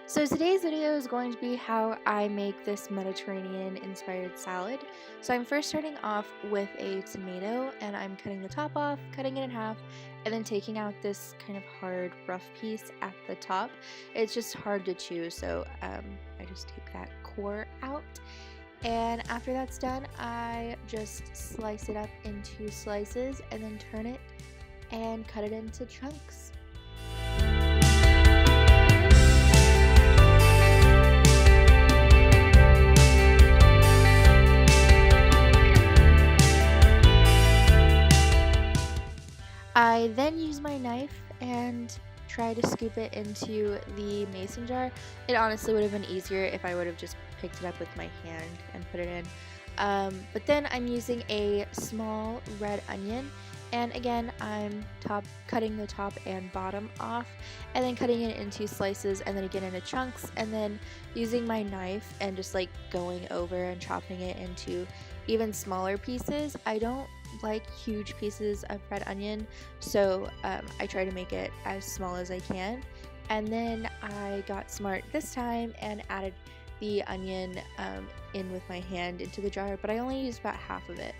So today's video is going to be how I make this Mediterranean inspired salad. So I'm first starting off with a tomato and I'm cutting the top off, cutting it in half, and then taking out this kind of hard rough piece at the top. It's just hard to chew, so I just take that core out. And after that's done, I just slice it up into slices and then turn it and cut it into chunks. I then use my knife and try to scoop it into the mason jar. It honestly would have been easier if I would have just picked it up with my hand and put it in. But then I'm using a small red onion, and again I'm cutting the top and bottom off and then cutting it into slices and then again into chunks, and then using my knife and just like going over and chopping it into even smaller pieces. I don't like huge pieces of red onion, so I try to make it as small as I can. And then I got smart this time and added the onion in with my hand into the jar, but I only used about half of it.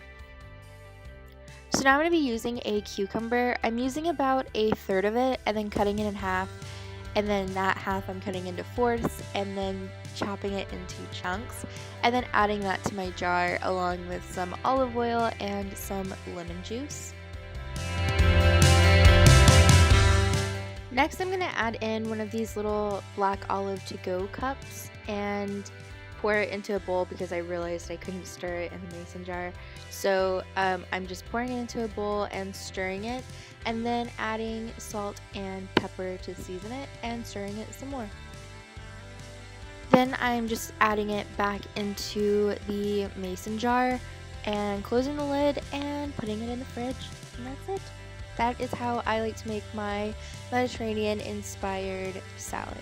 So now I'm going to be using a cucumber. I'm using about a third of it and then cutting it in half, and then that half I'm cutting into fourths and then chopping it into chunks, and then adding that to my jar along with some olive oil and some lemon juice. Next I'm going to add in one of these little black olive to-go cups and pour it into a bowl because I realized I couldn't stir it in the mason jar. So I'm just pouring it into a bowl and stirring it, and then adding salt and pepper to season it and stirring it some more. Then I'm just adding it back into the mason jar and closing the lid and putting it in the fridge, and that's it. That is how I like to make my Mediterranean inspired salad.